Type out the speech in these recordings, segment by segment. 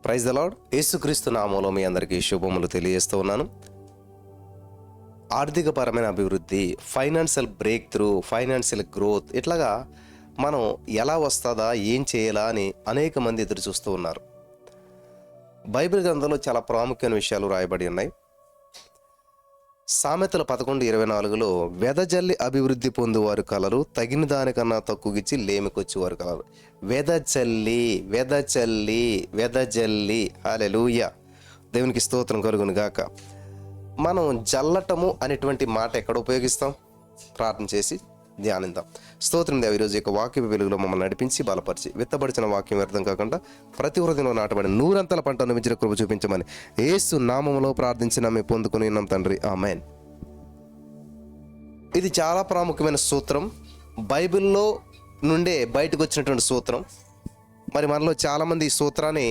Praise the lord. యేసుక్రీస్తు నామములో మీ అందరికీ శుభములు తెలియజేస్తూ ఉన్నాను. ఆర్థికపరమైన అభివృద్ధి, financial break through, financial growth, ఇట్లాగా మనం ఎలా వస్తుందా, ఏం చేయాలా అని అనేక మంది ఎదురు చూస్తూ ఉన్నారు. బైబిల్ గ్రంథంలో చాలా ప్రాముఖ్యమైన విషయాలు రాయబడి ఉన్నాయి. సామెతల 11:24లో వెదజల్లి అభివృద్ధి పొందువారు కలరు, తగిన దానికన్నా తక్కువగిచ్చి లేమికొచ్చేవారు కలరు. వెదజల్లి వెదజల్లి వెదజల్లి. హల్లెలూయా, దేవునికి స్తోత్రం కలుగును గాక. మనం జల్లటము అనేటువంటి మాట ఎక్కడ ఉపయోగిస్తాం? ప్రార్థన చేసి ధ్యానిద్దాం. స్తోత్రం దేవ. ఈరోజు యొక్క వాక్య వెలుగులో మమ్మల్ని నడిపించి బలపరిచి విత్తబడిచిన వాక్యం వ్యర్థం కాకుండా ప్రతి హృదయంలో నాటబడి నూరంతల పంటను మించిన కృప చూపించమని యేసు నామములో ప్రార్థించి నమ్మి పొందుకుని ఉన్నాం తండ్రి, ఆమేన్. ఇది చాలా ప్రాముఖ్యమైన సూత్రం, బైబిల్లో నుండే బయటకు వచ్చినటువంటి సూత్రం. మరి మనలో చాలామంది ఈ సూత్రాన్ని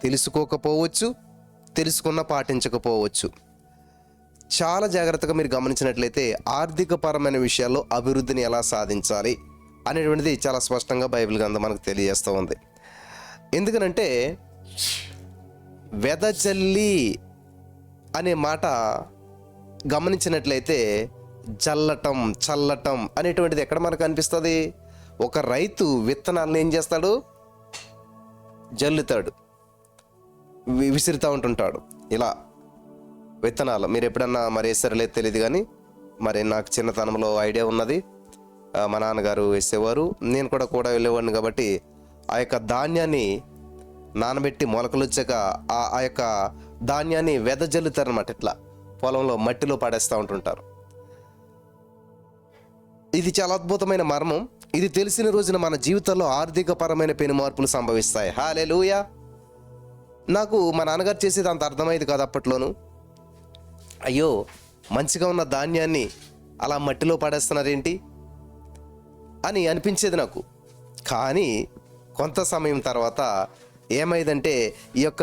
తెలుసుకోకపోవచ్చు, తెలుసుకున్న పాటించకపోవచ్చు. చాలా జాగ్రత్తగా మీరు గమనించినట్లయితే ఆర్థికపరమైన విషయాల్లో అభివృద్ధిని ఎలా సాధించాలి అనేటువంటిది చాలా స్పష్టంగా బైబిల్ గ్రంథం మనకు తెలియజేస్తూ ఉంది. ఎందుకనంటే వెదజల్లి అనే మాట గమనించినట్లయితే జల్లటం, చల్లటం అనేటువంటిది ఎక్కడ మనకు అనిపిస్తుంది? ఒక రైతు విత్తనాలను ఏం చేస్తాడు? జల్లుతాడు, విసిరుతూ ఉంటుంటాడు. ఇలా విత్తనాలు మీరు ఎప్పుడన్నా మరి వేసారో లేదు తెలియదు, కానీ మరి నాకు చిన్నతనంలో ఐడియా ఉన్నది. మా నాన్నగారు వేసేవారు, నేను కూడా వెళ్ళేవాడిని. కాబట్టి ఆ యొక్క ధాన్యాన్ని నానబెట్టి మొలకలు వచ్చాక ఆ యొక్క ధాన్యాన్ని వెదజల్లుతారనమాట. ఇట్లా పొలంలో మట్టిలో పడేస్తూ ఉంటుంటారు. ఇది చాలా అద్భుతమైన మర్మం. ఇది తెలిసిన రోజున మన జీవితంలో ఆర్థికపరమైన పెను మార్పులు సంభవిస్తాయి. హల్లెలూయా. నాకు మా నాన్నగారు చేసేది అంత అర్థమయ్యేది కాదు అప్పట్లోను. అయ్యో, మంచిగా ఉన్న ధాన్యాన్ని అలా మట్టిలో పడేస్తున్నారేంటి అని అనిపించేది నాకు. కానీ కొంత సమయం తర్వాత ఏమైందంటే ఈ యొక్క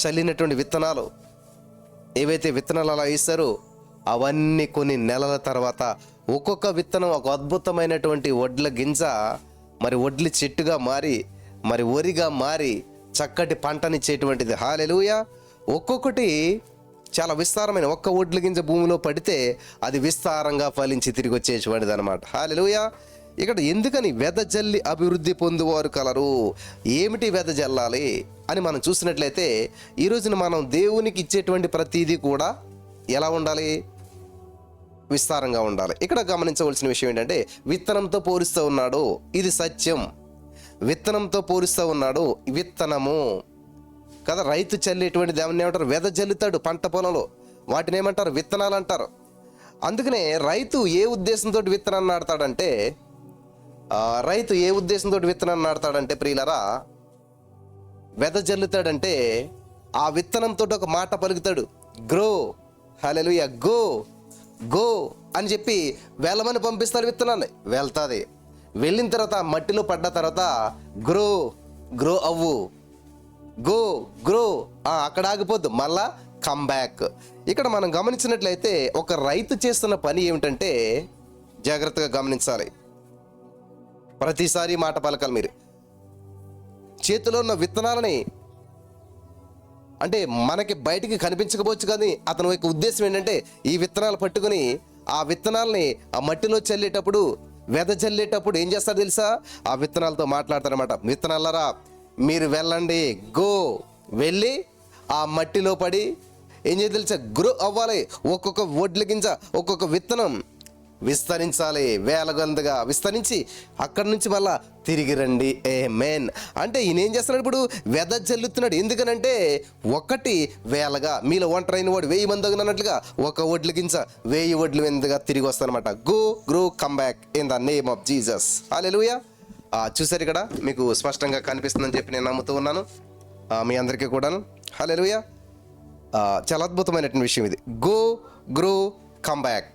చల్లినటువంటి విత్తనాలు, ఏవైతే విత్తనాలు అలా వేస్తారో అవన్నీ కొన్ని నెలల తర్వాత ఒక్కొక్క విత్తనం ఒక అద్భుతమైనటువంటి వడ్ల గింజ, మరి వడ్ల చెట్టుగా మారి, మరి వరిగా మారి చక్కటి పంటనిచ్చేటువంటిది. హల్లెలూయా. ఒక్కొక్కటి చాలా విస్తారమైన, ఒక్క వడ్ల గింజ భూమిలో పడితే అది విస్తారంగా ఫలించి తిరిగి వచ్చేటువంటిది అనమాట. హల్లెలూయా. ఇక్కడ ఎందుకని వెదజల్లి అభివృద్ధి పొందువారు కలరు, ఏమిటి వెదజల్లాలి అని మనం చూసినట్లయితే ఈ రోజున మనం దేవునికి ఇచ్చేటువంటి ప్రతిదీ కూడా ఎలా ఉండాలి? విస్తారంగా ఉండాలి. ఇక్కడ గమనించవలసిన విషయం ఏంటంటే విత్తనంతో పోలుస్తూ ఉన్నాడు, ఇది సత్యం. విత్తనంతో పోలుస్తూ ఉన్నాడు, విత్తనము కదా. రైతు చల్లేటువంటి దాన్ని ఏమంటారు? వెదజల్లుతాడు పంట పొలంలో, వాటిని ఏమంటారు? విత్తనాలు అంటారు. అందుకనే రైతు ఏ ఉద్దేశంతో విత్తనాన్ని నాడతాడంటే, ప్రియులరా, వెదజల్లుతాడంటే ఆ విత్తనంతో ఒక మాట పలుకుతాడు, గ్రో. హల్లెలూయా. గో అని చెప్పి వెళ్ళమని పంపిస్తాడు. విత్తనాన్ని వెళ్తుంది. వెళ్ళిన తర్వాత మట్టిలో పడ్డ తర్వాత గ్రో అవ్వు, గ్రో అక్కడ ఆగిపోద్దు, మళ్ళా కమ్ బ్యాక్. ఇక్కడ మనం గమనించినట్లయితే ఒక రైతు చేస్తున్న పని ఏమిటంటే, జాగ్రత్తగా గమనించాలి. ప్రతిసారి మాట పలకాలి మీరు. చేతిలో ఉన్న విత్తనాలని, అంటే మనకి బయటికి కనిపించకపోవచ్చు, కానీ అతని యొక్క ఉద్దేశం ఏంటంటే ఈ విత్తనాలు పట్టుకుని ఆ విత్తనాలని ఆ మట్టిలో చల్లేటప్పుడు, వెదజల్లేటప్పుడు ఏం చేస్తారో తెలుసా? ఆ విత్తనాలతో మాట్లాడతారనమాట. విత్తనాలరా, మీరు వెళ్ళండి, వెళ్ళి ఆ మట్టిలో పడి ఏం చేయాలి తెలుసా? గ్రో అవ్వాలి. ఒక్కొక్క వడ్ల గింజ, ఒక్కొక్క విత్తనం విస్తరించాలి, వేలగొందగా విస్తరించి అక్కడి నుంచి మళ్ళా తిరిగి రండి. ఆమేన్. అంటే ఈయన ఏం చేస్తున్నాడు? ఇప్పుడు వెదజల్లుతున్నాడు. ఎందుకనంటే ఒకటి వేలగా, మీలో ఒంటరైన వాడు 1000 మంది అన్నట్లుగా ఒక వడ్ల గింజ 1000 వడ్లు ఎందుగా తిరిగి వస్తానమాట. Grow come back in the name of Jesus. Hallelujah. చూసారు, ఇక్కడ మీకు స్పష్టంగా కనిపిస్తుందని చెప్పి నేను నమ్ముతూ ఉన్నాను, మీ అందరికీ కూడాను. హల్లెలూయా. చాలా అద్భుతమైనటువంటి విషయం ఇది. Grow come back.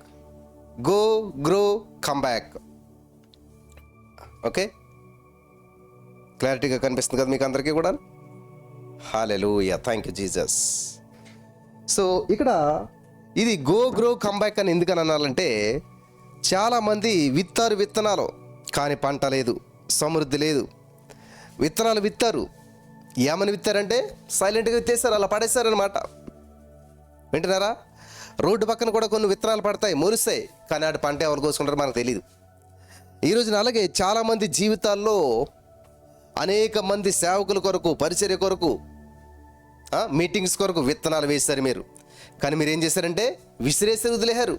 Grow come back. Okay, క్లారిటీగా కనిపిస్తుంది కదా మీకు అందరికీ కూడా? Hallelujah. Thank you Jesus. So ఇక్కడ ఇది గ్రో కమ్ బ్యాక్ అని ఎందుకని అనాలంటే, చాలామంది విత్తనాలు కానీ పంట లేదు, సమృద్ధి లేదు. విత్తనాలు విత్తారు ఏమని విత్తారంటే సైలెంట్గా విత్తేస్తారు, అలా పడేస్తారనమాట. వింటున్నారా? రోడ్డు పక్కన కూడా కొన్ని విత్తనాలు పడతాయి, మొలుస్తాయి, కానీ అటు పంట ఎవరు కోసుకుంటారో మనకు తెలియదు. ఈరోజున అలాగే చాలామంది జీవితాల్లో అనేక మంది సేవకుల కొరకు, పరిచర్య కొరకు, మీటింగ్స్ కొరకు విత్తనాలు వేస్తారు మీరు. కానీ మీరు ఏం చేశారంటే విసిరేసి వదిలేశారు.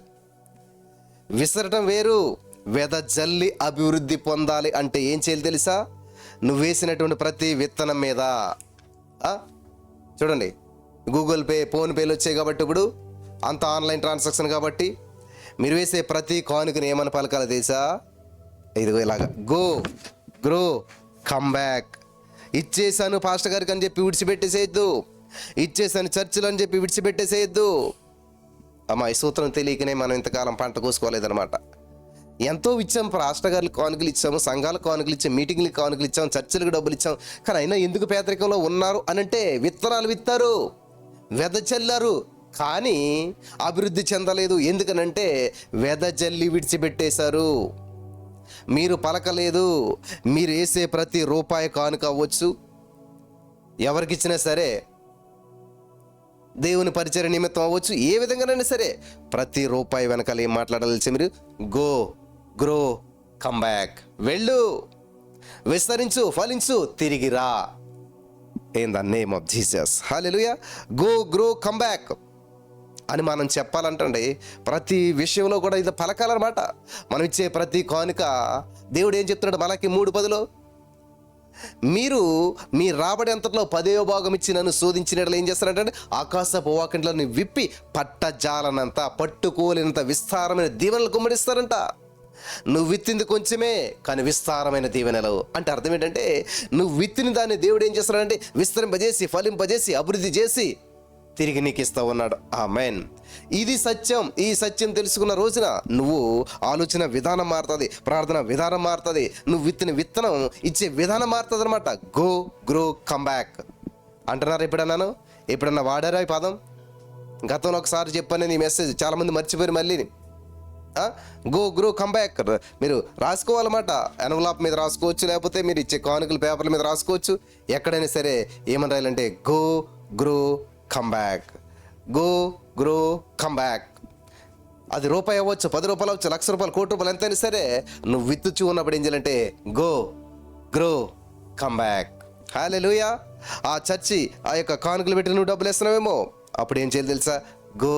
విసరటం వేరు, వెదజల్లి అభివృద్ధి పొందాలి అంటే ఏం చేయాలి తెలుసా? నువ్వు వేసినటువంటి ప్రతి విత్తనం మీద చూడండి, గూగుల్ పే, ఫోన్పేలు వచ్చాయి కాబట్టి ఇప్పుడు అంత ఆన్లైన్ ట్రాన్సాక్షన్ కాబట్టి మీరు వేసే ప్రతి కానుకని ఏమని పలకాలి తెలుసా? ఇదిగో ఇలాగా, గో గ్రో కమ్ బ్యాక్. ఇచ్చేసాను పాస్టర్ గారికి అని చెప్పి విడిచిపెట్టేసేయద్దు, ఇచ్చేసాను చర్చిలు అని చెప్పి విడిచిపెట్టేసేయద్దు. అమ్మా, ఈ సూత్రం తెలియకనే మనం ఇంతకాలం పంట కోసుకోలేదన్నమాట. ఎంతో ఇచ్చాం, పాస్టర్ గారికి కానుకలు ఇచ్చాము, సంఘాలకు కానుకలు ఇచ్చాం, మీటింగ్లకు కానుకలు ఇచ్చాం, చర్చిలకు డబ్బులు ఇచ్చాం. కానీ అయినా ఎందుకు పేదరికంలో ఉన్నారు అనంటే విత్తనాలు విత్తారు, వెదజల్లారు, కానీ అభివృద్ధి చెందలేదు. ఎందుకనంటే వెదజల్లి విడిచిపెట్టేశారు. మీరు పలకలేదు. మీరు వేసే ప్రతి రూపాయి కానుక అవ్వచ్చు, ఎవరికిచ్చినా సరే, దేవుని పరిచర్య నిమిత్తం అవ్వచ్చు, ఏ విధంగానైనా సరే, ప్రతి రూపాయి వెనకాల ఏం మాట్లాడాలి? మీరు గో గ్రో కమ్ బ్యాక్. వెళ్ళు, విస్తరించు, ఫలించు, తిరిగిరా. In the name of Jesus, hallelujah. Go grow come back అని మనం చెప్పాలంటండి. ప్రతి విషయంలో కూడా ఇది పలకాలన్నమాట. మనం ఇచ్చే ప్రతి కానుక దేవుడు ఏం చెప్తున్నాడు? మలాకి 3:10, మీరు మీ రాబడి అంతట్లో 10వ భాగం ఇచ్చి నన్ను శోధించినట్లు ఏం చేస్తారంటే ఆకాశపు వాకింట్లను విప్పి పట్టజాలనంత, పట్టుకోలేనంత విస్తారమైన దీవెనలు కుమ్మరిస్తారంట. నువ్వు విత్తింది కొంచెమే, కానీ విస్తారమైన దీవెనలు. అంటే అర్థం ఏంటంటే నువ్వు విత్తిన దాన్ని దేవుడు ఏం చేస్తాడంటే విస్తరింపజేసి, ఫలింపజేసి, అభివృద్ధి చేసి తిరిగి నీకు ఇస్తా ఉన్నాడు. ఆమేన్. ఇది సత్యం. ఈ సత్యం తెలుసుకున్న రోజున నువ్వు ఆలోచన విధానం మారుతుంది, ప్రార్థన విధానం మారుతుంది, నువ్వు విత్తిన విత్తనం ఇచ్చే విధానం మారుతుంది అనమాట. గో గ్రో కమ్ బ్యాక్ అంటున్నారు. ఎప్పుడన్నా వాడారా ఈ పదం? గతంలో ఒకసారి చెప్పాను నేను ఈ మెసేజ్, చాలామంది మర్చిపోయారు. మళ్ళీ గో గ్రో కమ్ బ్యాక్ మీరు రాసుకోవాలన్నమాట. ఎన్వలాప్ మీద రాసుకోవచ్చు, లేకపోతే మీరు ఇచ్చే కానుకల పేపర్ల మీద రాసుకోవచ్చు. ఎక్కడైనా సరే ఏమని రాయాలంటే go grow come back, go grow come back. అది రూపాయి అవ్వచ్చు, 10 రూపాయలు అవ్వచ్చు, 1,00,000 రూపాయలు, 1,00,00,000 రూపాయలు, ఎంతైనా సరే నువ్వు విత్తుచూ ఉన్నప్పుడు ఏం చేయాలంటే గో గ్రో కమ్ బ్యాక్. హల్లెలూయా. ఆ చర్చి ఆ యొక్క కానుకలు పెట్టి నువ్వు డబ్బులు వేస్తున్నావేమో, అప్పుడు ఏం చేయాలి తెలుసా? Go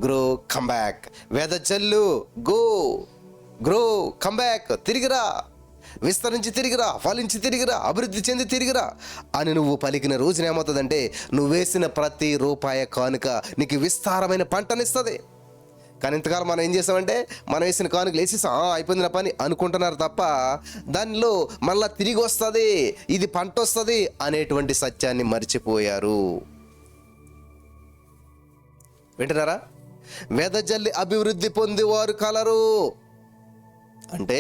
grow come back. వెదజల్లు, గో గ్రో కమ్ బ్యాక్. తిరిగిరా, విస్తరించి తిరిగిరా, ఫలించి తిరిగిరా, అభివృద్ధి చెంది తిరిగిరా అని నువ్వు పలికిన రోజున ఏమవుతుందంటే నువ్వు వేసిన ప్రతి రూపాయి కానుక నీకు విస్తారమైన పంటనిస్తుంది. కానీ ఇంతకాలం మనం ఏం చేసామంటే మనం వేసిన కానుకలు వేసేసాం, అయిపోయింది నా పని అనుకుంటున్నారు తప్ప దానిలో మళ్ళా తిరిగి వస్తుంది, ఇది పంట వస్తుంది అనేటువంటి సత్యాన్ని మర్చిపోయారు. వింటున్నారా? వెదజల్లి అభివృద్ధి పొందేవారు కలరు. అంటే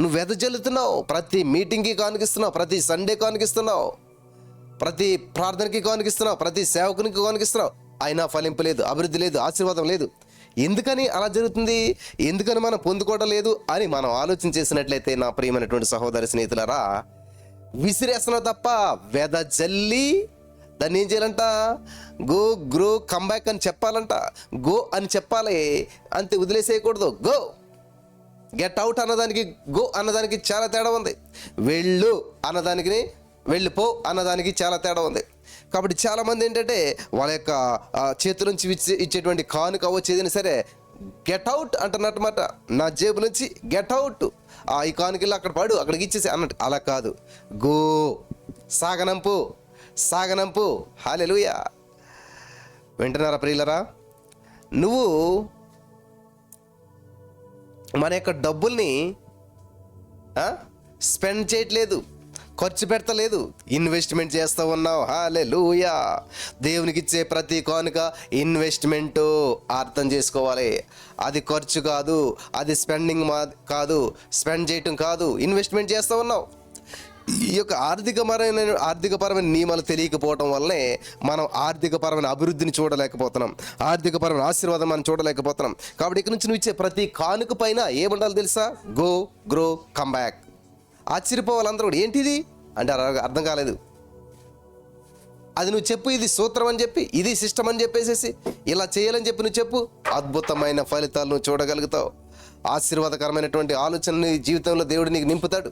నువ్వు వెదజల్లుతున్నావు, ప్రతి మీటింగ్కి కానుకిస్తున్నావు, ప్రతి సండే కానుకిస్తున్నావు, ప్రతి ప్రార్థనకి కానుకిస్తున్నావు, ప్రతి సేవకునికి కానుకిస్తున్నావు, అయినా ఫలింపు లేదు, అభివృద్ధి లేదు, ఆశీర్వాదం లేదు. ఎందుకని అలా జరుగుతుంది? ఎందుకని మనం పొందుకోవడం లేదు అని మనం ఆలోచన చేసినట్లయితే నా ప్రియమైనటువంటి సహోదరి స్నేహితులారా, విసిరేస్తున్నావు తప్ప వెదజల్లి దాన్ని ఏం చేయాలంట? గో గ్రో కమ్ బ్యాక్ అని చెప్పాలంట. గో అని చెప్పాలి, అంతే, వదిలేసేయకూడదు. గో గెట్ అవుట్ అన్నదానికి గో అన్నదానికి చాలా తేడా ఉంది. వెళ్ళు అన్నదానికి వెళ్ళిపో అన్నదానికి చాలా తేడా ఉంది. కాబట్టి చాలామంది ఏంటంటే వాళ్ళ యొక్క చేతుల నుంచి ఇచ్చేటువంటి కానుక అవ్వచ్చు, ఏదైనా సరే గెట్ అవుట్ అంటున్నమాట. నా జేబు నుంచి గెట్ అవుట్, ఈ కానుకలు అక్కడ పడు, అక్కడికి ఇచ్చేసి అన్నట్టు. అలా కాదు, గో, సాగనంపు, సాగనంపు. హల్లెలూయా. వింటున్నారా ప్రియులరా? నువ్వు మన యొక్క డబ్బుల్ని స్పెండ్ చేయట్లేదు, ఖర్చు పెడతలేదు, ఇన్వెస్ట్మెంట్ చేస్తూ ఉన్నావు. హల్లెలూయా. దేవునికి ఇచ్చే ప్రతి కానుక ఇన్వెస్ట్మెంటు అర్థం చేసుకోవాలి. అది ఖర్చు కాదు, అది స్పెండింగ్ కాదు, స్పెండ్ చేయటం కాదు, ఇన్వెస్ట్మెంట్ చేస్తూ ఉన్నావు. ఈ యొక్క ఆర్థికపరమైన నియమాలు తెలియకపోవటం వల్లనే మనం ఆర్థికపరమైన అభివృద్ధిని చూడలేకపోతున్నాం, ఆర్థికపరమైన ఆశీర్వాదం మనం చూడలేకపోతున్నాం. కాబట్టి ఇక్కడ నుంచి నువ్వు ఇచ్చే ప్రతి కానుక పైన ఏముండాలి తెలుసా? Go grow come back. ఆశ్చర్యపోవాలి అందరూ కూడా, ఏంటిది అంటే అర్థం కాలేదు. అది నువ్వు చెప్పు, ఇది సూత్రం అని చెప్పి, ఇది సిస్టమ్ అని చెప్పేసేసి ఇలా చేయాలని చెప్పి నువ్వు చెప్పు, అద్భుతమైన ఫలితాలు నువ్వు చూడగలుగుతావు. ఆశీర్వాదకరమైనటువంటి ఆలోచన నీ జీవితంలో దేవుడు నీకు నింపుతాడు.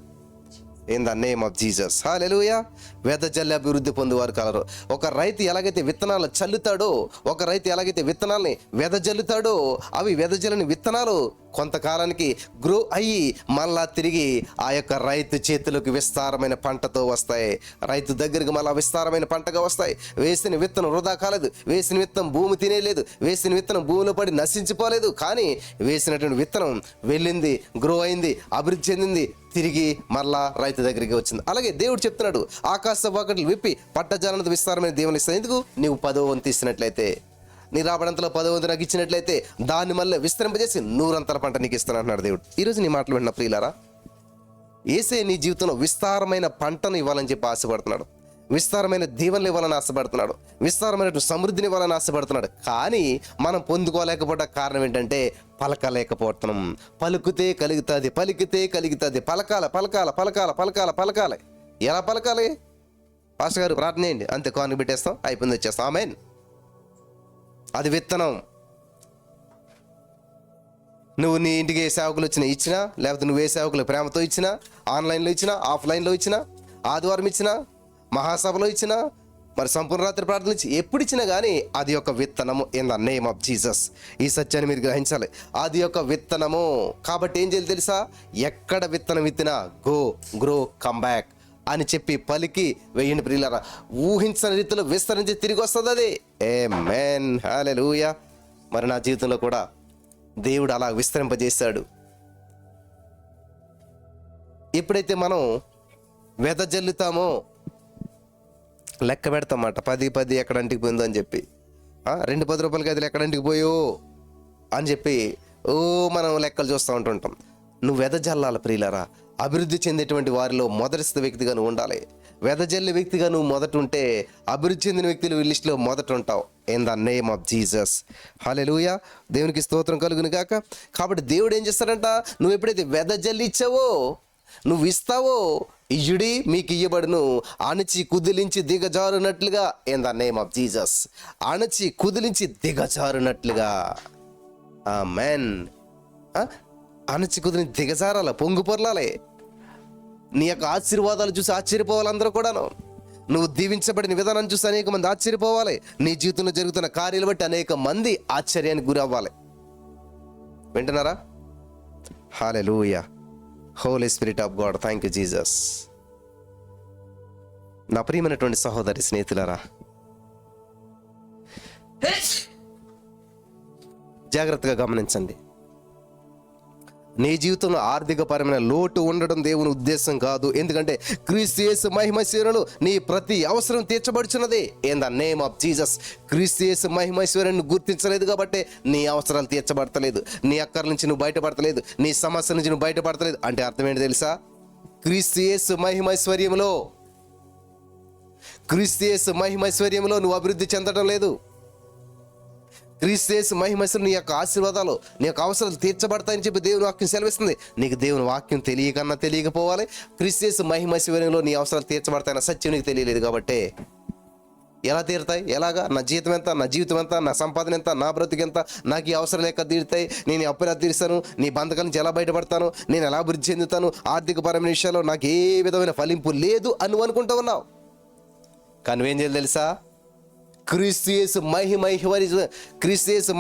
In the name of Jesus. Hallelujah. వెదజల్లి అభివృద్ధి పొందువారు కలరు. ఒక రైతు ఎలాగైతే విత్తనాలు చల్లుతాడో, ఒక రైతు ఎలాగైతే విత్తనాల్ని వెదజల్లుతాడో, అవి వెదజల్లని విత్తనాలు కొంతకాలానికి గ్రో అయ్యి మళ్ళా తిరిగి ఆ యొక్క రైతు చేతులకు విస్తారమైన పంటతో వస్తాయి. రైతు దగ్గరికి మళ్ళా విస్తారమైన పంటగా వస్తాయి. వేసిన విత్తనం వృధా కాలేదు, వేసిన విత్తనం భూమి తినేలేదు, వేసిన విత్తనం భూమిలో పడి నశించిపోలేదు. కానీ వేసినటువంటి విత్తనం వెళ్ళింది, గ్రో అయింది, అభివృద్ధి చెందింది, తిరిగి మరలా రైతు దగ్గరికి వచ్చింది. అలాగే దేవుడు చెప్తున్నాడు, ఆకాశ వాకట్లు విప్పి పట్టజాలనత విస్తారమైన దేవుని ఇస్తాను. ఎందుకు? నీవు 10వ వంతు ఇచ్చినట్లయితే, నీ రాబడంతలో 10వ వంతు నాకు ఇచ్చినట్లయితే దాన్ని మళ్ళీ విస్తరింపజేసి 100 పంట నీకు ఇస్తాను అంటున్నాడు దేవుడు. ఈరోజు నీ మాటలు విన్న ప్రియులారా, యేసే నీ జీవితంలో విస్తారమైన పంటను ఇవ్వాలని చెప్పి ఆశపడుతున్నాడు, విస్తారమైన దీవెనలు ఇవ్వాలని ఆశపడుతున్నాడు, విస్తారమైన సమృద్ధిని ఇవ్వాలని ఆశపడుతున్నాడు. కానీ మనం పొందుకోలేకపోవడం కారణం ఏంటంటే పలకలేకపోతున్నాం. పలుకుతే కలుగుతుంది, పలికితే కలుగుతుంది. పలకాల పలకాల పలకాల పలకాల పలకాలి. ఎలా పలకాలి? పాస్టర్ గారు ప్రార్థన చేయండి, అంతే, కానుక పెట్టేస్తాం, అయిపోయింది, వచ్చేస్తాం, ఆమేన్. అది విత్తనం. నువ్వు నీ ఇంటికి ఏ సేవకులు ఇచ్చినా, లేకపోతే నువ్వు ఏ సేవకులు ప్రేమతో ఇచ్చినా, ఆన్లైన్లో ఇచ్చినా, ఆఫ్లైన్లో ఇచ్చినా, ఆదివారం ఇచ్చినా, మహాసభలో ఇచ్చినా, మరి సంపూర్ణ రాత్రి ప్రార్థన ఇచ్చి ఎప్పుడు ఇచ్చినా కానీ అది ఒక విత్తనము. In the name of Jesus. ఈ సత్యాన్ని మీరు గ్రహించాలి, అది ఒక విత్తనము. కాబట్టి ఏం చేయాలి తెలుసా? ఎక్కడ విత్తనం విత్తినా గో గ్రో కమ్ బ్యాక్ అని చెప్పి పలికి వెయ్యండి ప్రియులారా. ఊహించని రీతిలో విస్తరించి తిరిగి వస్తుంది అది. ఆమేన్. హల్లెలూయా. మరి నా జీవితంలో కూడా దేవుడు అలా విస్తరింపజేశాడు. ఎప్పుడైతే మనం వెదజల్లుతామో లెక్క పెడతామాట, 10 ఎక్కడంటికి పోయిందో అని చెప్పి, 2 10 రూపాయల గదిలు ఎక్కడంటికి పోయో అని చెప్పి మనం లెక్కలు చూస్తూ ఉంటుంటాం. నువ్వు వెదజల్లాలి ప్రియులారా. అభివృద్ధి చెందేటువంటి వారిలో మొదటి వ్యక్తిగా నువ్వు ఉండాలి. వెదజల్లి వ్యక్తిగా నువ్వు మొదట ఉంటే అభివృద్ధి చెందిన వ్యక్తులు లిస్టులో మొదట ఉంటావు. In the name of Jesus. హల్లెలూయా. దేవునికి స్తోత్రం కలుగును గాక. కాబట్టి దేవుడు ఏం చేస్తాడంట, నువ్వు ఎప్పుడైతే వెదజల్లి ఇచ్చావో, నువ్వు ఇస్తావో, ఇయుడి మీకు ఇయ్యబడును, అణచి కుదిలించి దిగజారునట్లుగా. In the name of Jesus. అణచి కుదిలించి దిగజారునట్లుగా. ఆమేన్. అణచి కుదిలించి దిగజారాల, పొంగు పొర్లాలి. నీ యొక్క ఆశీర్వాదాలు చూసి ఆశ్చర్యపోవాలి అందరూ కూడాను. నువ్వు దీవించబడిన విధానం చూసి అనేక మంది ఆశ్చర్యపోవాలి. నీ జీవితంలో జరుగుతున్న కార్యాలు బట్టి అనేక మంది ఆశ్చర్యానికి గురి అవ్వాలి. వింటున్నారా? హల్లెలూయా. Holy spirit of God. Thank you Jesus. నా ప్రియమైనటువంటి సహోదరి స్నేహితులారా, జాగ్రత్తగా గమనించండి. నీ జీవితంలో ఆర్థికపరమైన లోటు ఉండడం దేవుని ఉద్దేశం కాదు. ఎందుకంటే క్రీస్తు యేసు మహిమ శరీరంలో నీ ప్రతి అవసరం తీర్చబడుచున్నది. In the name of Jesus. క్రీస్తు యేసు మహిమ శరీరాన్ని గుర్తించలేదు కాబట్టి నీ అవసరాలు తీర్చబడతలేదు, నీ అక్కర్ల నుంచి నువ్వు బయటపడతలేదు, నీ సమస్య నుంచి నువ్వు బయటపడతలేదు. అంటే అర్థం ఏంటి తెలుసా? క్రీస్తు యేసు మహిమైశ్వర్యంలో, క్రీస్తు యేసు మహిమైశ్వర్యంలో నువ్వు అభివృద్ధి చెందడం లేదు. క్రీస్తు యేసు మహిమైశ్వర్యం నీ యొక్క ఆశీర్వాదాలు, నీ యొక్క అవసరాలు తీర్చబడతాయని చెప్పి దేవుని వాక్యం సెలవిస్తుంది. నీకు దేవుని వాక్యం తెలియకన్నా తెలియకపోవాలి. క్రీస్తు యేసు మహిమైశ్వర్యంలో నీ అవసరాలు తీర్చబడతాయన్న సత్యం నీకు తెలియలేదు కాబట్టి ఎలా తీరుతాయి? ఎలాగా? నా జీతం ఎంత, నా జీవితం ఎంత, నా సంపాదన ఎంత, నా బ్రతుకు ఎంత, నాకు ఈ అవసరాలు ఎక్కడ తీరుతాయి, నేను అప్పు ఎలా తీరుస్తాను, నీ బంధకాల నుంచి ఎలా బయటపడతాను, నేను ఎలా అభివృద్ధి చెందుతాను, ఆర్థికపరమైన విషయాల్లో నాకు ఏ విధమైన ఫలింపు లేదు అని నువ్వు అనుకుంటూ ఉన్నావు. కానీ నువ్వేం చేయాలి తెలుసా? క్రీస్తు యేసు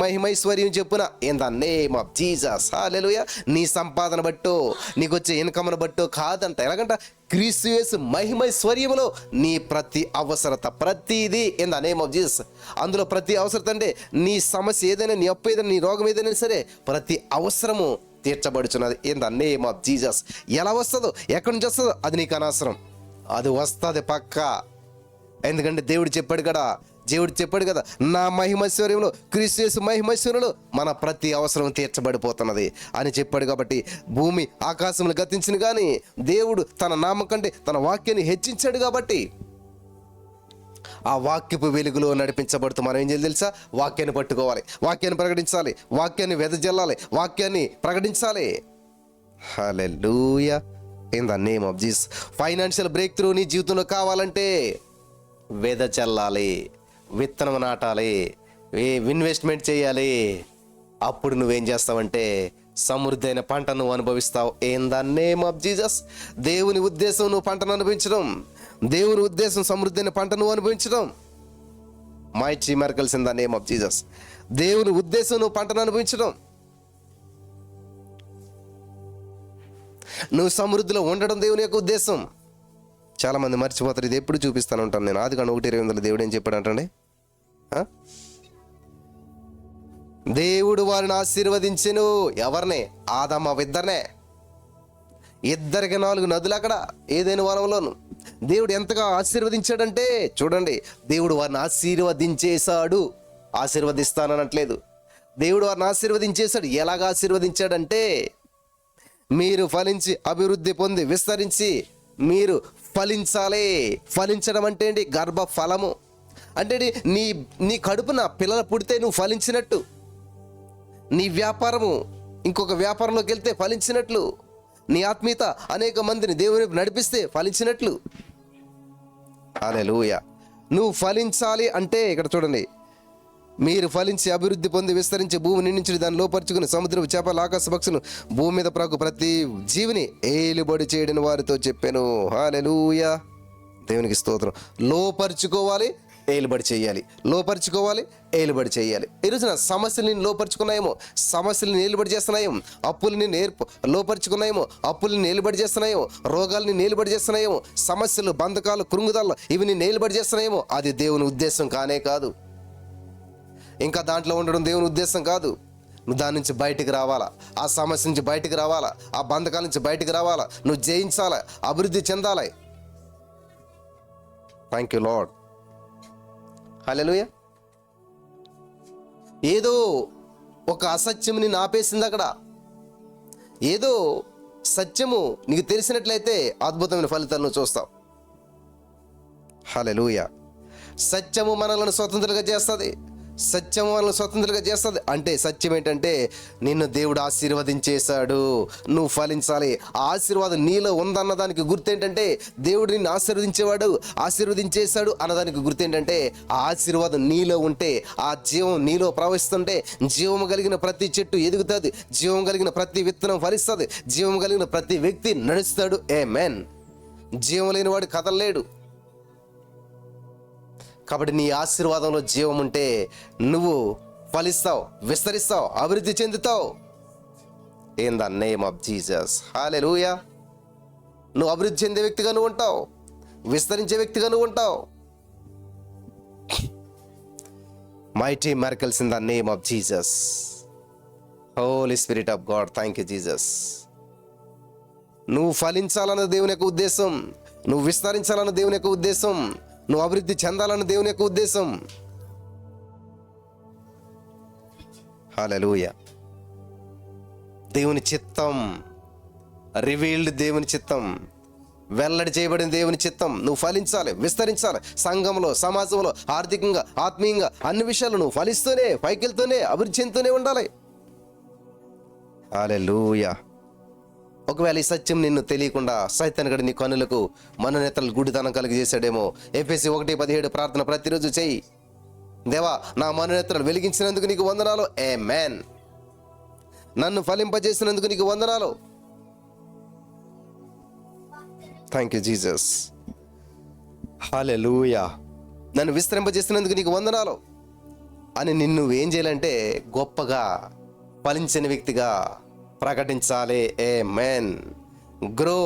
మహిమైశ్వర్యం చెప్పున in the name of Jesus. హల్లెలూయా. నీ సంపాదన బట్టో, నీకు వచ్చే ఇన్కమ్ను బట్టో కాదంట. ఎలాగంట? క్రీస్తు యేసు మహిమైశ్వర్యంలో నీ ప్రతి అవసరత, ప్రతిదీ in the name of Jesus. అందులో ప్రతి అవసరత అంటే నీ సమస్య ఏదైనా, నీ అప్పు ఏదైనా, నీ రోగం ఏదైనా సరే ప్రతి అవసరము తీర్చబడుచున్నది in the name of Jesus. ఎలా వస్తుందో, ఎక్కడి నుంచి వస్తుందో అది నీకు అనవసరం, అది వస్తుంది పక్కా. ఎందుకంటే దేవుడు చెప్పాడు కదా, నా మహిమైశ్వర్యంలో, క్రీస్తు యేసు మహిమైశ్వర్యంలో మన ప్రతి అవసరం తీర్చబడిపోతున్నది అని చెప్పాడు. కాబట్టి భూమి ఆకాశంలో గతించిన కానీ దేవుడు తన నామం కంటే తన వాక్యాన్ని హెచ్చించాడు. కాబట్టి ఆ వాక్యపు వెలుగులో నడిపించబడుతూ మనం ఏం చేయాలి తెలుసా? వాక్యాన్ని పట్టుకోవాలి, వాక్యాన్ని ప్రకటించాలి, వాక్యాన్ని వెదజల్లాలి, వాక్యాన్ని ప్రకటించాలి. హల్లెలూయా. In the name of Jesus. Financial breakthrough నీ జీవితంలో కావాలంటే వెద చల్లాలి, విత్తనం నాటాలి, ఇన్వెస్ట్మెంట్ చేయాలి. అప్పుడు నువ్వేం చేస్తావంటే సమృద్ధి అయిన పంట నువ్వు అనుభవిస్తావు. In the name of Jesus. దేవుని ఉద్దేశం నువ్వు పంటను అనుభవించడం, దేవుని ఉద్దేశం సమృద్ధి అయిన పంట నువ్వు అనుభవించడం. Mighty miracles in the name of Jesus. దేవుని ఉద్దేశం నువ్వు పంటను అనుభవించడం, నువ్వు సమృద్ధిలో ఉండడం దేవుని యొక్క ఉద్దేశం. చాలామంది మర్చిపోతారు. ఇది ఎప్పుడు చూపిస్తాను ఉంటాను నేను. ఆదికాండం 1:20 దేవుడు ఏం చెప్పాడు అంటండి, దేవుడు వారిని ఆశీర్వదించెను. ఎవరిని? ఆదాము ఇద్దరినే. ఇద్దరికి 4 నదులు అక్కడ ఏదైనా వనంలోను. దేవుడు ఎంతగా ఆశీర్వదించాడంటే చూడండి, దేవుడు వారిని ఆశీర్వదించేశాడు. ఆశీర్వదిస్తాననట్లేదు, దేవుడు వారిని ఆశీర్వదించేశాడు. ఎలాగ ఆశీర్వదించాడంటే, మీరు ఫలించి అభివృద్ధి పొంది విస్తరించి మీరు ఫలించాలి. ఫలించడం అంటే ఏంటి? గర్భ ఫలము అంటే నీ కడుపున పిల్లలు పుడితే నువ్వు ఫలించినట్టు, నీ వ్యాపారము ఇంకొక వ్యాపారంలోకి వెళ్తే ఫలించినట్లు, నీ ఆత్మీయత అనేక మందిని దేవుని నడిపిస్తే ఫలించినట్లు. హల్లెలూయా. నువ్వు ఫలించాలి అంటే ఇక్కడ చూడండి, మీరు ఫలించి అభివృద్ధి పొంది విస్తరించి భూమి నిండించి దాన్ని లోపరుచుకుని సముద్రపు చేపలు ఆకాశ పక్షులు భూమి మీద ప్రాకు ప్రతి జీవిని ఏలుబడి చేయడని వారితో చెప్పాను. హల్లెలూయా. దేవునికి స్తోత్రం. లోపరుచుకోవాలి, ఏలుబడి చేయాలి. లోపరుచుకోవాలి, ఏలుబడి చేయాలి. ఈరోజున సమస్యలు నేను లోపరుచుకున్నాయేమో, సమస్యలు ఏలుబడి చేస్తున్నాయేమో, అప్పులని లోపరుచుకున్నాయేమో, అప్పులని ఏలుబడి చేస్తున్నాయేమో, రోగాలని ఏలుబడి చేస్తున్నాయేమో, సమస్యలు, బంధకాలు, కృంగుదలు ఇవి నేను ఏలుబడి చేస్తున్నాయేమో. అది దేవుని ఉద్దేశం కానే కాదు. ఇంకా దాంట్లో ఉండడం దేవుని ఉద్దేశం కాదు. నువ్వు దాని నుంచి బయటికి రావాలా, ఆ సమస్య నుంచి బయటికి రావాలా, ఆ బంధకాల నుంచి బయటికి రావాలా, నువ్వు జయించాలా, అభివృద్ధి చెందాలి. Thank you Lord. హల్లెలూయా. ఏదో ఒక అసత్యం నిన్ను ఆపేసింది అక్కడ. ఏదో సత్యము నీకు తెలిసినట్లయితే అద్భుతమైన ఫలితాలు నువ్వు చూస్తావు. హల్లెలూయా. సత్యము మనలను స్వతంత్రంగా చేస్తుంది. సత్యము మనల్ని స్వతంత్రంగా చేస్తుంది. అంటే సత్యం ఏంటంటే నిన్ను దేవుడు ఆశీర్వదించేశాడు, నువ్వు ఫలించాలి. ఆ ఆశీర్వాదం నీలో ఉందన్నదానికి గుర్తు ఏంటంటే దేవుడు నిన్ను ఆశీర్వదించేశాడు అన్నదానికి గుర్తు ఏంటంటే ఆ ఆశీర్వాదం నీలో ఉంటే, ఆ జీవం నీలో ప్రవహిస్తుంటే జీవము కలిగిన ప్రతి చెట్టు ఎదుగుతుంది, జీవం కలిగిన ప్రతి విత్తనం ఫలిస్తుంది, జీవం కలిగిన ప్రతి వ్యక్తి నడుస్తాడు. ఆమేన్. జీవం లేని వాడు కదలలేడు. కాబట్టి నీ ఆశీర్వాదంలో జీవం ఉంటే నువ్వు ఫలిస్తావు, విస్తరిస్తావు, అభివృద్ధి చెందుతావు. In the name of Jesus. హల్లెలూయా. నువ్వు అభివృద్ధి చెందే వ్యక్తిగా నువ్వు ఉంటావు, విస్తరించే వ్యక్తిగా నువ్వు ఉంటావు. Mighty miracles in the name of Jesus. Holy spirit of God. Thank you Jesus. నువ్వు ఫలించాలన్న దేవుని యొక్క ఉద్దేశం, నువ్వు విస్తరించాలన్న దేవుని యొక్క ఉద్దేశం, నువ్వు అభివృద్ధి చెందాలన్న దేవుని యొక్క ఉద్దేశం. హల్లెలూయా. దేవుని చిత్తం రివీల్డ్, దేవుని చిత్తం వెల్లడి చేయబడిన దేవుని చిత్తం. నువ్వు ఫలించాలి, విస్తరించాలి. సంఘంలో, సమాజంలో, ఆర్థికంగా, ఆత్మీయంగా అన్ని విషయాలు నువ్వు ఫలిస్తూనే, పైకెళ్తూనే, అభివృద్ధి చెందుతూనే ఉండాలి. హల్లెలూయా. ఒకవేళ ఈ సత్యం నిన్ను తెలియకుండా సైతానుగాడు నీ కన్నులకు మనోనేత్రాలు గుడ్డితనం కలిగజేశాడేమో. ఎఫెసీ 1:17 ప్రార్థన ప్రతిరోజు చెయ్యి. దేవా, నా మనోనేత్రాలు వెలిగించినందుకు నీకు వందనాలు. ఆమేన్. నన్ను ఫలింపజేసినందుకు నీకు వందనాలు. Thank you Jesus. హల్లెలూయా. నన్ను విస్తరింపజేసినందుకు నీకు వందనాలు అని నిన్ను ఏం చేయాలంటే గొప్పగా ఫలించిన వ్యక్తిగా ప్రకటించాలి. ఆమేన్. గ్రో.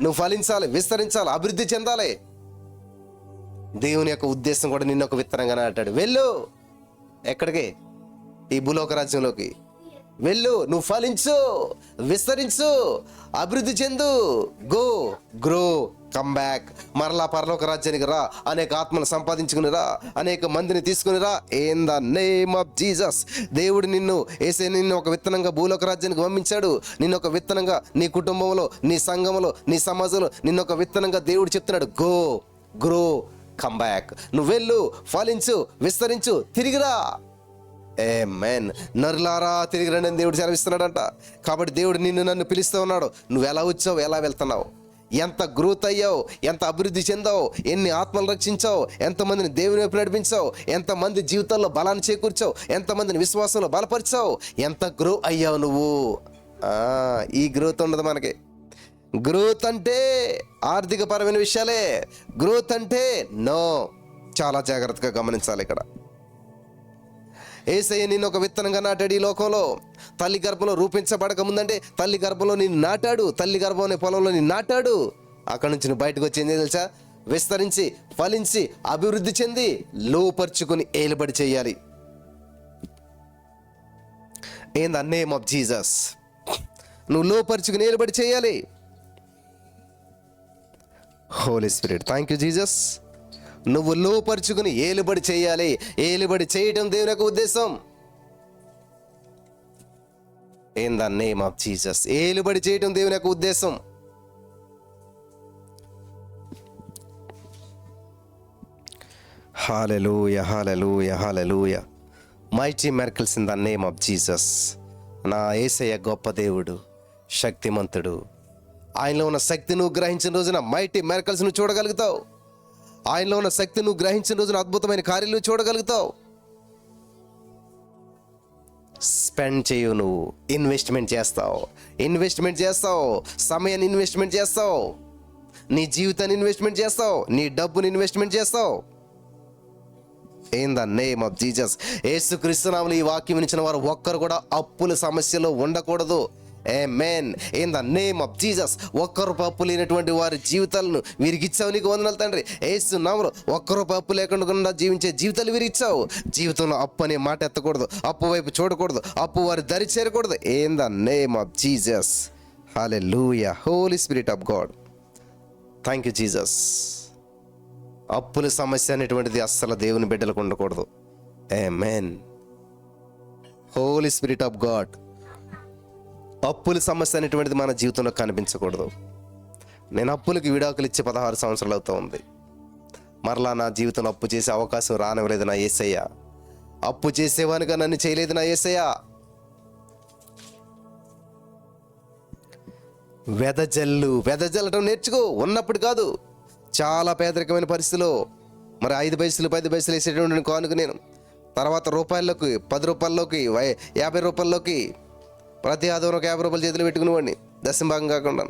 నువ్వు ఫలించాలి, విస్తరించాలి, అభివృద్ధి చెందాలి. దేవుని యొక్క ఉద్దేశం కూడా నిన్ను ఒక విత్తనంగా నాటాడు. వెళ్ళు. ఎక్కడికి? ఈ భూలోక రాజ్యంలోకి వెళ్ళు. నువ్వు ఫలించు, విస్తరించు, అభివృద్ధి చెందు. Grow come back. మరలా పరలోక రాజ్యానికి రా. అనేక ఆత్మను సంపాదించుకుని రా, అనేక మందిని తీసుకుని రా. In the name of Jesus. దేవుడు నిన్ను ఒక విత్తనంగా భూలోక రాజ్యానికి పంపించాడు. నిన్ను ఒక విత్తనంగా నీ కుటుంబంలో, నీ సంఘంలో, నీ సమాజంలో నిన్ను ఒక విత్తనంగా దేవుడు చెప్తున్నాడు. Grow come back. నువ్వు వెళ్ళు, ఫలించు, విస్తరించు, తిరిగిరా. ఆమేన్. నరులారా తిరిగి రండి అని దేవుడు సెలవిస్తున్నాడంట. కాబట్టి దేవుడు నన్ను పిలుస్తూ ఉన్నాడు. నువ్వు ఎలా వచ్చావు, ఎలా వెళ్తున్నావు, ఎంత గ్రోత్ అయ్యావు, ఎంత అభివృద్ధి చెందావు, ఎన్ని ఆత్మలు రక్షించావు, ఎంతమందిని దేవుని వైపు నడిపించావు, ఎంతమంది జీవితాల్లో బలాన్ని చేకూర్చావు, ఎంతమందిని విశ్వాసంలో బలపరిచావు, ఎంత గ్రో అయ్యావు నువ్వు. ఈ గ్రోత్ ఉండదు మనకి. గ్రోత్ అంటే ఆర్థికపరమైన విషయాలే. గ్రోత్ అంటే నో. చాలా జాగ్రత్తగా గమనించాలి ఇక్కడ. యేసయ్య నిన్ను ఒక విత్తనంగా నాటాడు ఈ లోకంలో. తల్లి గర్భంలో రూపించబడక ముందంటే తల్లి గర్భంలో నిన్ను నాటాడు, తల్లి గర్భం అనే పొలంలో నిన్ను నాటాడు. అక్కడి నుంచి నువ్వు బయటకు వచ్చి ఏం తెలుసా? విస్తరించి, ఫలించి, అభివృద్ధి చెంది, లోపరుచుకుని ఏలుబడి చేయాలి. In the name of Jesus. నువ్వు లోపరుచుకుని ఏలుబడి చేయాలి. Holy Spirit, thank you Jesus. నువ్వు లోపరుచుకుని ఏలుబడి చేయాలి. ఏలుబడి చేయటం దేవుని యొక్క ఉద్దేశం. In the name of Jesus. ఏలుబడి చేయటం దేవుని యొక్క ఉద్దేశం. హల్లెలూయా, హల్లెలూయా, హల్లెలూయా. Mighty miracles in the name of Jesus. నా యేసయ్య గొప్ప దేవుడు, శక్తిమంతుడు. ఆయనలో ఉన్న శక్తి నువ్వు గ్రహించిన రోజున మైటీ మిరకల్స్ నువ్వు చూడగలుగుతావు. ఆయనలో ఉన్న శక్తి నువ్వు గ్రహించిన రోజున అద్భుతమైన కార్యాలు చూడగలుగుతావు. స్పెండ్ చేయు, నువ్వు ఇన్వెస్ట్మెంట్ చేస్తావు, సమయాన్ని ఇన్వెస్ట్మెంట్ చేస్తావు, నీ జీవితాన్ని ఇన్వెస్ట్మెంట్ చేస్తావు, నీ డబ్బుని ఇన్వెస్ట్మెంట్ చేస్తావు. In the name of Jesus. యేసుక్రీస్తు నామములో ఈ వాక్యం ఇచ్చిన వారు ఒక్కరు కూడా అప్పుల సమస్యలో ఉండకూడదు. ఆమేన్. In the name of Jesus. ఒక్క రూపాయి అప్పు లేనటువంటి వారి జీవితాలను వీరికిచ్చావు. నీకు వందనాలు తండ్రి. యేసు నామములో ఒక్క రూపాయి అప్పు లేకుండా జీవించే జీవితాలు వీరిచ్చావు. జీవితంలో అప్పు అనే మాట ఎత్తకూడదు, అప్పు వైపు చూడకూడదు, అప్పు వారి దరి చేరకూడదు. In the name of Jesus. హల్లెలూయా. Holy spirit of God, thank you Jesus. అప్పుల సమస్య అనేటువంటిది అస్సలు దేవుని బిడ్డలకు ఉండకూడదు. ఆమేన్. హోలీ స్పిరిట్ ఆఫ్ గాడ్, అప్పుల సమస్య అనేటువంటిది మన జీవితంలో కనిపించకూడదు. నేను అప్పులకి విడాకులు ఇచ్చి 16 సంవత్సరాలు అవుతూ ఉంది. మరలా నా జీవితంలో అప్పు చేసే అవకాశం రానివ్వలేదు నా యేసయ్య. అప్పు చేసేవానిగా నన్ను చేయలేదు నా యేసయ్య. వెదజల్లటం నేర్చుకో. ఉన్నప్పుడు కాదు, చాలా పేదరికమైన పరిస్థితిలో మరి 5 పైసలు 10 పైసలు వేసేటువంటి కానుక నేను తర్వాత రూపాయల్లోకి, 10 రూపాయల్లోకి, 50 రూపాయల్లోకి, ప్రతి ఆదివారం ఒక 50 రూపాయలు చేతిలో పెట్టుకునేవాడిని. దశంభాగం కాకుండా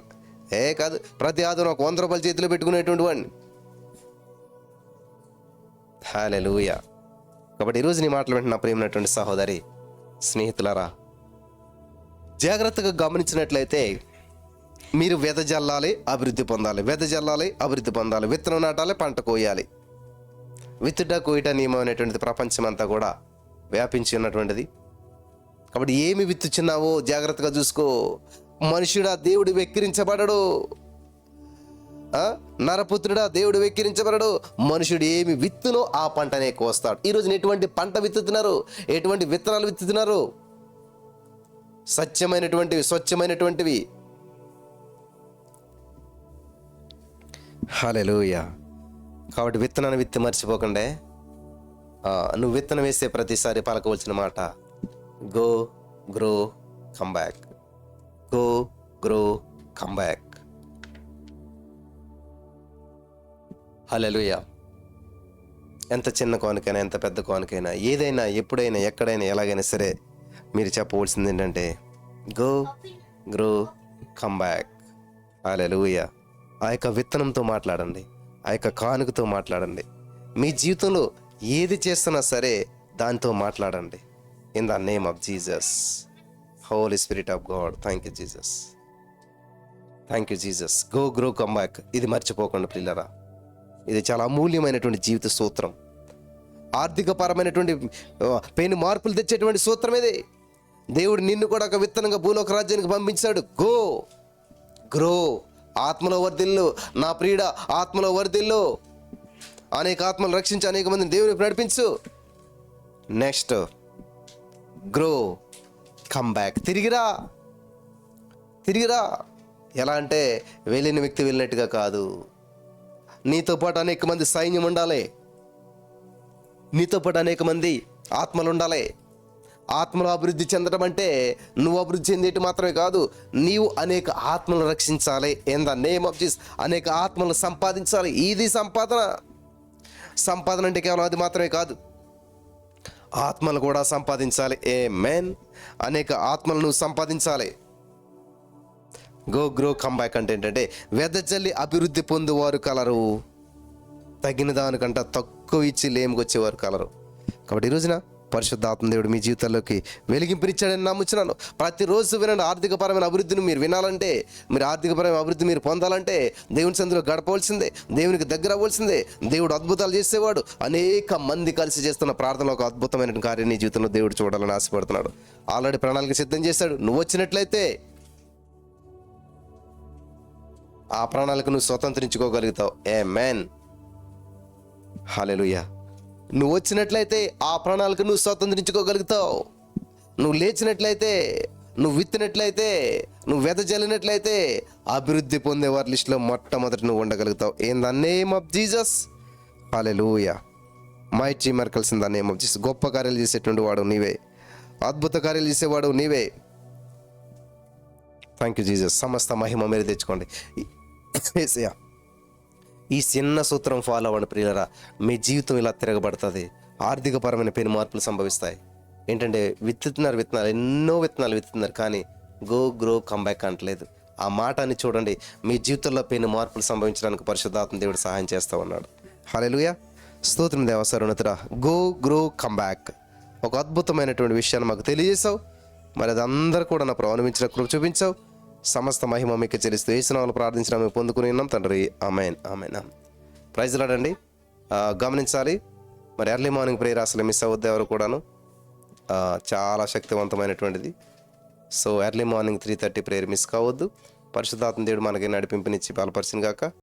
కాదు, ప్రతి ఆదివారం ఒక 100 రూపాయలు చేతిలో పెట్టుకునేటువంటి వాడిని. హల్లెలూయా. కాబట్టి ఈరోజు నీ మాటలు వెంటనే నా ప్రియమైనటువంటి సహోదరి, స్నేహితులారా, జాగ్రత్తగా గమనించినట్లయితే మీరు వెదజల్లాలి, అభివృద్ధి పొందాలి. వెదజల్లాలి, అభివృద్ధి పొందాలి. విత్తనం నాటాలి, పంట కోయాలి. విత్తుట కోయట నియమం అనేటువంటిది ప్రపంచమంతా కూడా వ్యాపించి ఉన్నటువంటిది. కాబట్టి ఏమి విత్తుచున్నావో జాగ్రత్తగా చూసుకో. మనుషుడా, దేవుడు వెక్కిరించబడడు. నరపుత్రుడా, దేవుడు వెక్కిరించబడడు. మనుషుడు ఏమి విత్తునో ఆ పంటనే కోస్తాడు. ఈరోజు ఎటువంటి పంట విత్తుతున్నారు? ఎటువంటి విత్తనాలు విత్తుతున్నారు? సత్యమైనటువంటివి, స్వచ్ఛమైనటువంటివి. హల్లెలూయా. కాబట్టి విత్తనాన్ని విత్తి మర్చిపోకండి. నువ్వు విత్తనం వేసే ప్రతిసారి పలకవలసిన మాట, go grow come back. Go grow come back. హల్లెలూయా. ఎంత చిన్న కానుకైనా, ఎంత పెద్ద కానుకైనా, ఏదైనా, ఎప్పుడైనా, ఎక్కడైనా, ఎలాగైనా సరే మీరు చెప్పవలసింది ఏంటంటే గో గ్రో కమ్ బ్యాక్. హల్లెలూయా. ఆ యొక్క విత్తనంతో మాట్లాడండి, ఆ యొక్క కానుకతో మాట్లాడండి. మీ జీవితంలో ఏది చేస్తున్నా సరే దాంతో మాట్లాడండి. In the name of Jesus. Holy spirit of God, thank you Jesus. Thank you Jesus. Go grow come back. ఇది మర్చిపోకుండా పిల్లరా. ఇది చాలా అమూల్యమైనటువంటి జీవిత సూత్రం. ఆర్థికపరమైనటువంటి పెను మార్పులు తెచ్చేటువంటి సూత్రం ఇది. దేవుడు నిన్ను కూడా ఒక విత్తనంగా భూలోక రాజ్యానికి పంపించాడు. Go grow. ఆత్మలో వర్ధిల్లు నా ప్రియుడా, ఆత్మలో వర్ధిల్లు. అనేక ఆత్మలు రక్షించి అనేక మందిని దేవుని నడిపించు. Next grow come back. తిరిగిరా. ఎలా అంటే వెళ్ళిన వ్యక్తి వెళ్ళినట్టుగా కాదు. నీతో పాటు అనేక మంది సైన్యం ఉండాలి. నీతో పాటు అనేక మంది ఆత్మలు ఉండాలి. ఆత్మలో అభివృద్ధి చెందడం అంటే నువ్వు అభివృద్ధి చెందేటి మాత్రమే కాదు, నీవు అనేక ఆత్మలను రక్షించాలి. In the name of Jesus. అనేక ఆత్మలను సంపాదించాలి. ఇది సంపాదన. సంపాదన అంటే కేవలం అది మాత్రమే కాదు, ఆత్మలు కూడా సంపాదించాలి. ఆమేన్. అనేక ఆత్మలను సంపాదించాలి. గో గ్రో కమ్ బ్యాక్ అంటే ఏంటంటే వెదజల్లి అభివృద్ధి పొందేవారు కలరు, తగిన దానికంట తక్కువ ఇచ్చి లేముకొచ్చేవారు కలరు. కాబట్టి ఈ రోజున పరిశుద్ధాత్మ దేవుడు మీ జీవితాల్లోకి వెలిగింపునిచ్చాడని నమ్ముచున్నాను. ప్రతిరోజు వినండి. ఆర్థికపరమైన అభివృద్ధిని మీరు వినాలంటే, మీరు ఆర్థికపరమైన అభివృద్ధి మీరు పొందాలంటే దేవుని సందులో గడపవలసిందే, దేవునికి దగ్గర అవ్వాల్సిందే. దేవుడు అద్భుతాలు చేసేవాడు. అనేక మంది కలిసి చేస్తున్న ప్రార్థనలో ఒక అద్భుతమైన కార్యం నీ జీవితంలో దేవుడు చూడాలని ఆశపడుతున్నాడు. ఆల్రెడీ ప్రణాళిక సిద్ధం చేశాడు. నువ్వు వచ్చినట్లయితే ఆ ప్రణాళిక నువ్వు స్వతంత్రించుకోగలుగుతావు. ఆమేన్. హల్లెలూయా. నువ్వు వచ్చినట్లయితే ఆ ప్రణాళిక నువ్వు స్వతంత్రించుకోగలుగుతావు. నువ్వు లేచినట్లయితే, నువ్వు విత్తినట్లయితే, నువ్వు వెదజల్లినట్లయితే అభివృద్ధి పొందేవారి లిస్టులో మొట్టమొదటి నువ్వు ఉండగలుగుతావు. In the name of Jesus. హల్లెలూయా. Mighty miracles in the name of Jesus. గొప్ప కార్యాలు చేసేటువంటి వాడు నీవే, అద్భుత కార్యాలు చేసేవాడు నీవే. Thank you Jesus. సమస్త మహిమ మీరు తెచ్చుకోండి. యేసయ్యా, ఈ చిన్న సూత్రం ఫాలో అవ్వండి ప్రియులరా. మీ జీవితం ఇలా తిరగబడుతుంది. ఆర్థికపరమైన పెను మార్పులు సంభవిస్తాయి. ఏంటంటే విత్తుతున్నారు, ఎన్నో విత్తనాలు విత్తుతున్నారు, కానీ గో గ్రో కమ్ బ్యాక్ అంటలేదు. ఆ మాటని చూడండి. మీ జీవితంలో పెను మార్పులు సంభవించడానికి పరిశుద్ధాత్మ దేవుడు సహాయం చేస్తూ ఉన్నాడు. హల్లెలూయా. స్తోత్రం దేవా. సర్వోన్నతుడా, గో గ్రో కమ్ బ్యాక్ ఒక అద్భుతమైనటువంటి విషయాన్ని మాకు తెలియజేశావు. మరి అది అందరూ కూడా నా ప్రారంభించిన కృప చూపించావు. సమస్త మహిమ మీకు చెల్లిస్తూ యేసు నామములో ప్రార్థించిన మేము పొందుకుని ఉన్నాం తండ్రి. ఆమేన్. ఆమేన్. ప్రైజ్ లార్డ్ అండి. గమనించాలి, మరి ఎర్లీ మార్నింగ్ ప్రేయర్ అసలు మిస్ అవ్వద్దు ఎవరు కూడాను. చాలా శక్తివంతమైనటువంటిది. So early morning 3:30 prayer miss కావద్దు. పరిశుద్ధాత్మ దేవుడు మనకి నడిపింపునిచ్చి బలపరిచిన గాక.